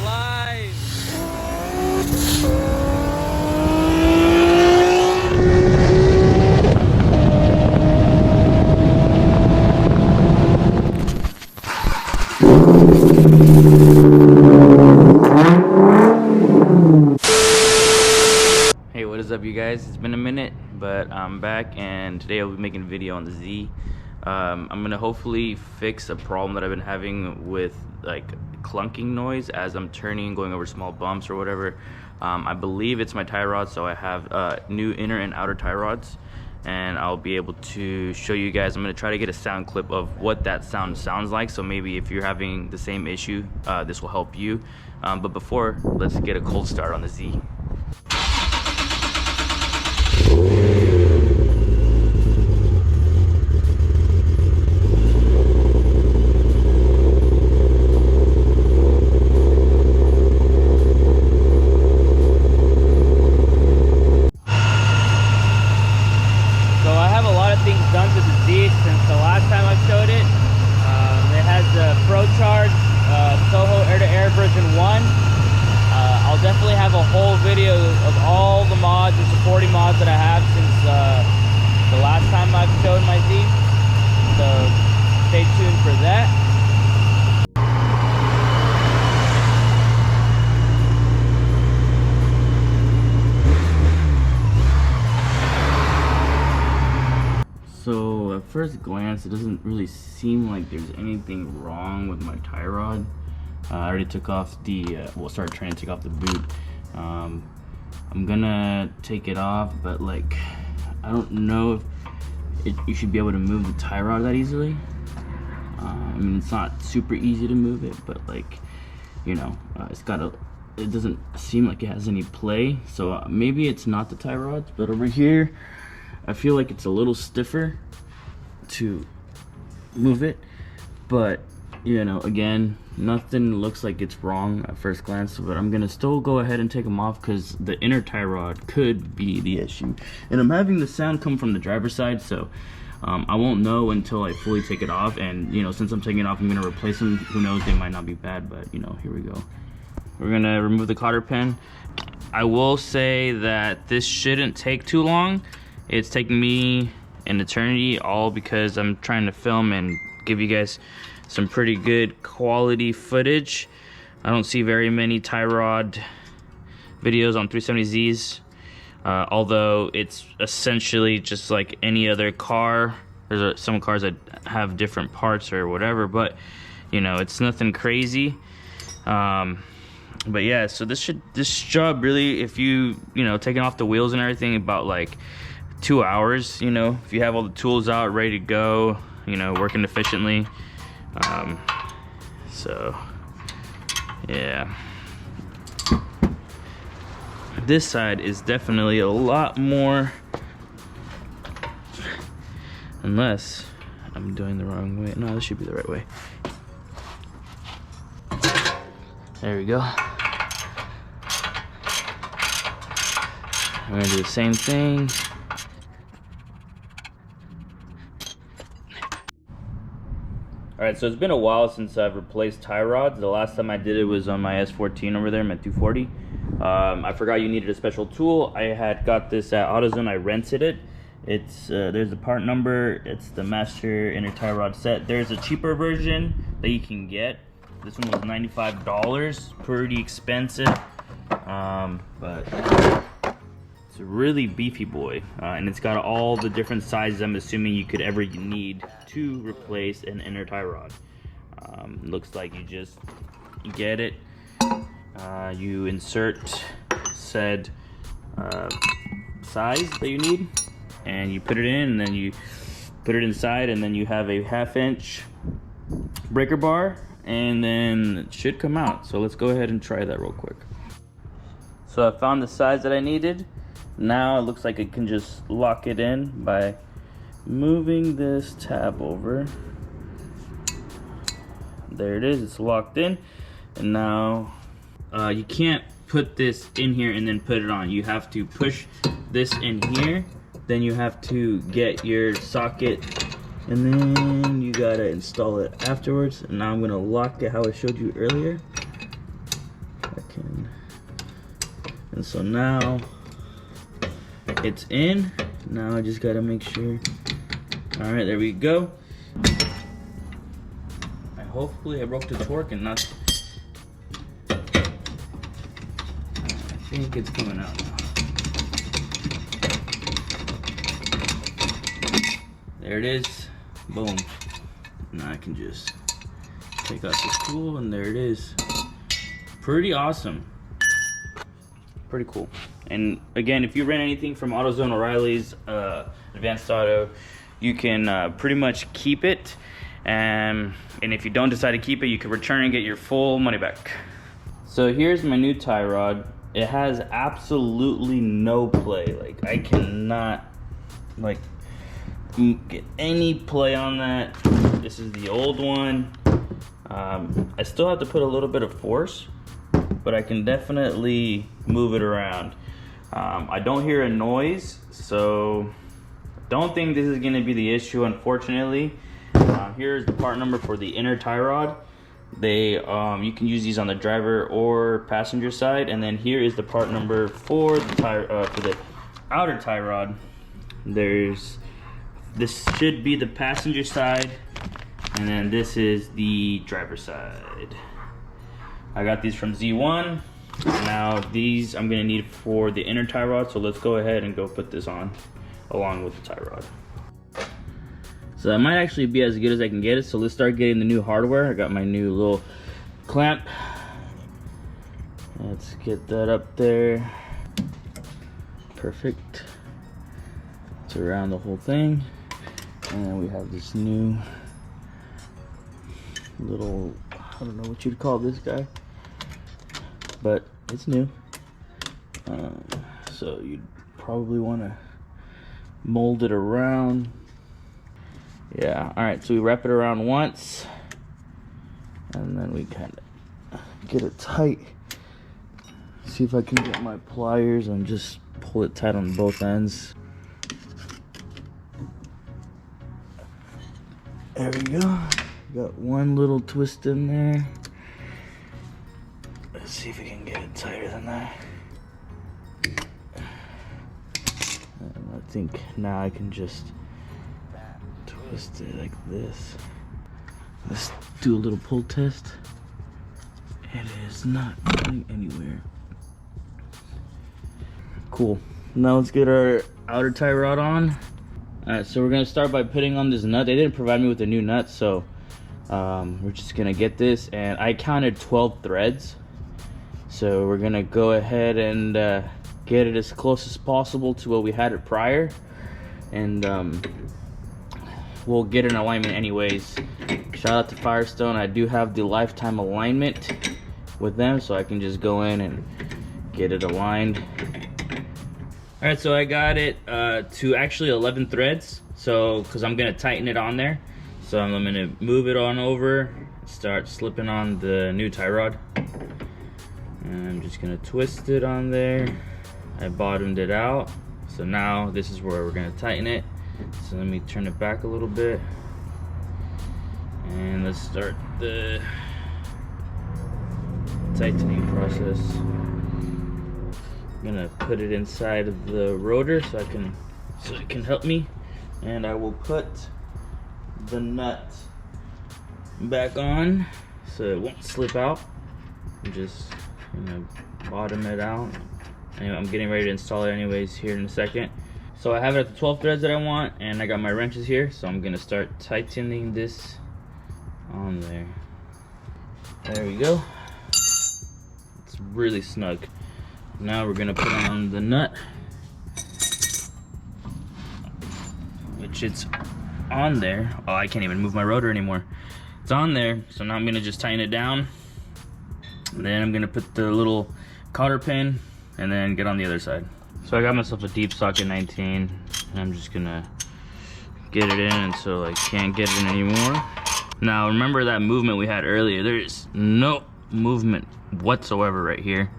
alive! Hey, what is up, you guys? It's been a minute, but I'm back, and today I'll be making a video on the Z. I'm gonna hopefully fix a problem that I've been having with like clunking noise as I'm turning and going over small bumps or whatever. I believe it's my tie rod, so I have new inner and outer tie rods, and I'll be able to show you guys. I'm gonna try to get a sound clip of what that sound sounds like, so maybe if you're having the same issue, this will help you. But before, let's get a cold start on the Z. Done to the Z since the last time I showed it. It has the Pro Charge Soho air-to-air version 1. I'll definitely have a whole video of all the mods and supporting mods that I have since the last time I've showed my Z. So stay tuned for that. So at first glance, it doesn't really seem like there's anything wrong with my tie rod. I already took off the, started trying to take off the boot. I'm gonna take it off, but like, I don't know if you should be able to move the tie rod that easily. I mean, it's not super easy to move it, but like, you know, it doesn't seem like it has any play. So maybe it's not the tie rods, but over here, I feel like it's a little stiffer to move it, but you know, again, nothing looks like it's wrong at first glance. But I'm gonna still go ahead and take them off because the inner tie rod could be the issue, and I'm having the sound come from the driver's side, so I won't know until I fully take it off. And you know, since I'm taking it off, I'm gonna replace them. Who knows, they might not be bad, but you know, here we go. We're gonna remove the cotter pin. I will say that this shouldn't take too long. It's taking me an eternity, all because I'm trying to film and give you guys some pretty good quality footage. I don't see very many tie rod videos on 370Zs, although it's essentially just like any other car. There's some cars that have different parts or whatever, but you know, it's nothing crazy. But yeah, so this job really, if you know, taking off the wheels and everything, about like 2 hours, you know, if you have all the tools out ready to go, you know, working efficiently. So yeah, this side is definitely a lot more, unless I'm doing the wrong way. No, this should be the right way. There we go. We're gonna do the same thing. Alright, so it's been a while since I've replaced tie rods. The last time I did it was on my S14 over there, my 240. I forgot you needed a special tool. I had got this at AutoZone. I rented it. It's there's the part number. It's the master inner tie rod set. There's a cheaper version that you can get. This one was $95, pretty expensive, but it's a really beefy boy, and it's got all the different sizes I'm assuming you could ever need to replace an inner tie rod. Looks like you just get it, you insert said size that you need, and you put it in, and then you put it inside, and then you have a 1/2 inch breaker bar, and then it should come out. So let's go ahead and try that real quick. So I found the size that I needed. Now it looks like I can just lock it in by moving this tab over. There it is, it's locked in. And now you can't put this in here and then put it on. You have to push this in here, then you have to get your socket, and then you gotta install it afterwards. And now I'm gonna lock it how I showed you earlier. And so now it's in. Now I just gotta make sure. All right, there we go. Hopefully I broke the torque and not. I think it's coming out now. There it is. Boom. Now I can just take out the spool and there it is. Pretty awesome. Pretty cool. And again, if you rent anything from AutoZone, O'Reilly's, Advanced Auto, you can pretty much keep it. And if you don't decide to keep it, you can return and get your full money back. So here's my new tie rod. It has absolutely no play. Like, I cannot like get any play on that. This is the old one. I still have to put a little bit of force, but I can definitely move it around. I don't hear a noise, so don't think this is gonna be the issue, unfortunately. Here's the part number for the inner tie rod. You can use these on the driver or passenger side, and then here is the part number for the outer tie rod. This should be the passenger side, and then this is the driver side. I got these from Z1. Now these I'm gonna need for the inner tie rod, so let's go ahead and go put this on along with the tie rod. So that might actually be as good as I can get it. So let's start getting the new hardware. I got my new little clamp. Let's get that up there. Perfect. It's around the whole thing. And then we have this new little, I don't know what you'd call this guy, but it's new. So you'd probably want to mold it around. Yeah, all right, so we wrap it around once, and then we kind of get it tight. See if I can get my pliers and just pull it tight on both ends. There we go. Got one little twist in there. Let's see if we can get it tighter than that. And I think now I can just twist it like this. Let's do a little pull test. It is not going anywhere. Cool. Now let's get our outer tie rod on. Alright, so we're gonna start by putting on this nut. They didn't provide me with a new nut, so we're just gonna get this, and I counted 12 threads. So we're gonna go ahead and get it as close as possible to what we had it prior, and we'll get an alignment anyways. Shout out to Firestone. I do have the lifetime alignment with them, so I can just go in and get it aligned. All right, so I got it to actually 11 threads, so because I'm gonna tighten it on there. So I'm gonna move it on over, start slipping on the new tie rod, and I'm just gonna twist it on there. I bottomed it out, so now this is where we're gonna tighten it. So let me turn it back a little bit, and let's start the tightening process. I'm gonna put it inside of the rotor so it can help me, and I will put the nut back on so it won't slip out. I'm just gonna bottom it out. Anyway, I'm getting ready to install it anyways here in a second. So I have it at the 12 threads that I want, and I got my wrenches here, so I'm gonna start tightening this on there. There we go. It's really snug. Now we're gonna put on the nut, which it's on there. Oh, I can't even move my rotor anymore. It's on there, so now I'm gonna just tighten it down. And then I'm gonna put the little cotter pin and then get on the other side. So I got myself a deep socket 19, and I'm just gonna get it in until I can't get it in anymore. Now remember that movement we had earlier. There is no movement whatsoever right here.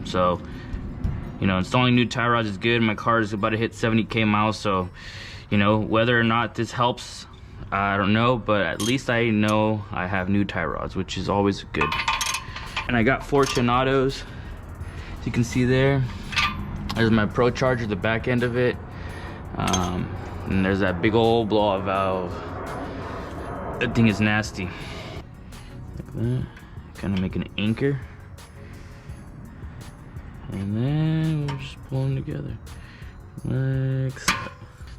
So, you know, installing new tie rods is good. My car is about to hit 70K miles, so, you know, whether or not this helps, I don't know, but at least I know I have new tie rods, which is always good. And I got Fortunatos you can see there, there's my Pro Charger, the back end of it. And there's that big old blowout valve. That thing is nasty. Like that. Kind of make an anchor. And then we'll just pull them together. Like so.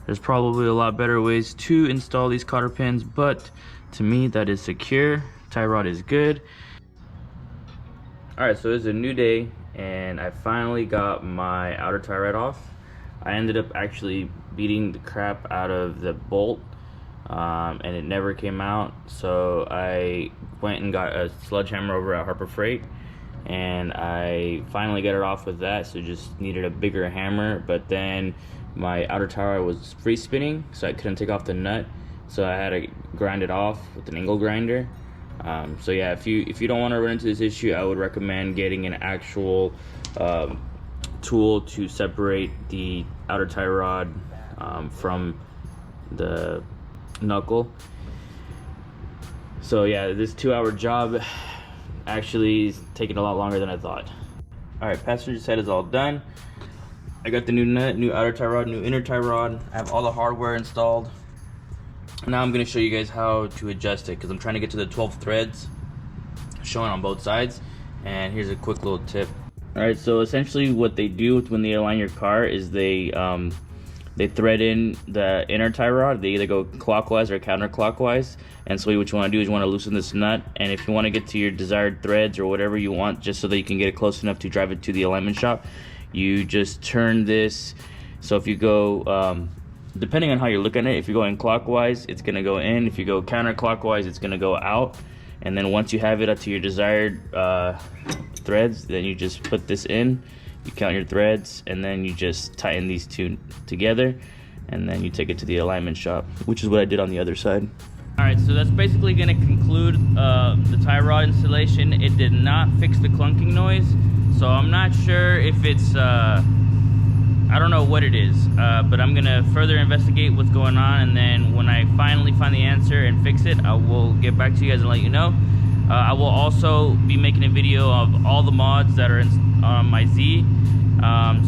There's probably a lot better ways to install these cotter pins, but to me that is secure. Tie rod is good. Alright, so it's a new day and I finally got my outer tie rod off. I ended up actually beating the crap out of the bolt and it never came out, so I went and got a sledgehammer over at Harbor Freight and I finally got it off with that. So just needed a bigger hammer, but then my outer tie rod was free spinning, so I couldn't take off the nut, so I had to grind it off with an angle grinder. So yeah, if you don't want to run into this issue, I would recommend getting an actual tool to separate the outer tie rod from the knuckle. So yeah, this 2-hour job actually is taking a lot longer than I thought. Alright, passenger side is all done. I got the new nut, new outer tie rod, new inner tie rod. I have all the hardware installed. Now I'm going to show you guys how to adjust it, because I'm trying to get to the 12 threads showing on both sides. And here's a quick little tip. Alright, so essentially what they do when they align your car is they thread in the inner tie rod. They either go clockwise or counterclockwise. And so what you want to do is you want to loosen this nut, and if you want to get to your desired threads or whatever you want, just so that you can get it close enough to drive it to the alignment shop, you just turn this. So if you go depending on how you're looking at it, if you're going clockwise, it's gonna go in. If you go counterclockwise, it's gonna go out. And then once you have it up to your desired threads, then you just put this in, you count your threads, and then you just tighten these two together, and then you take it to the alignment shop, which is what I did on the other side. Alright, so that's basically gonna conclude the tie rod installation. It did not fix the clunking noise, so I'm not sure if it's I don't know what it is, but I'm gonna further investigate what's going on, and then when I finally find the answer and fix it, I will get back to you guys and let you know. I will also be making a video of all the mods that are on my Z,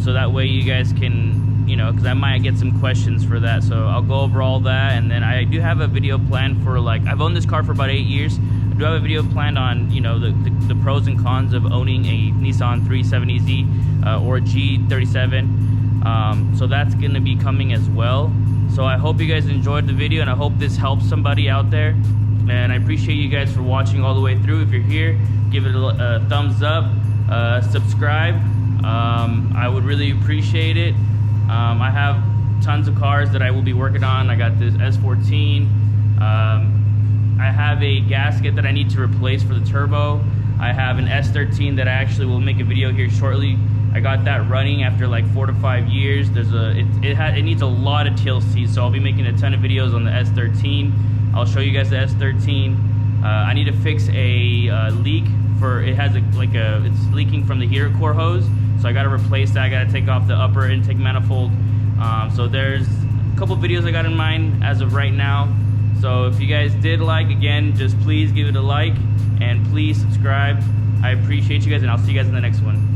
so that way you guys can, you know, because I might get some questions for that. So I'll go over all that, and then I do have a video planned for, like, I've owned this car for about 8 years. I do have a video planned on, you know, the pros and cons of owning a Nissan 370z or a G37. So that's going to be coming as well. So I hope you guys enjoyed the video, and I hope this helps somebody out there. And I appreciate you guys for watching all the way through. If you're here, give it a thumbs up, subscribe. I would really appreciate it. I have tons of cars that I will be working on. I got this S14. I have a gasket that I need to replace for the turbo. I have an S13 that I actually will make a video here shortly. I got that running after like 4 to 5 years. It needs a lot of TLC, so I'll be making a ton of videos on the S13. I'll show you guys the S13. I need to fix a leak for it's leaking from the heater core hose, so I got to replace that. I got to take off the upper intake manifold. So there's a couple videos I got in mind as of right now. So if you guys did like, again, just please give it a like and please subscribe. I appreciate you guys, and I'll see you guys in the next one.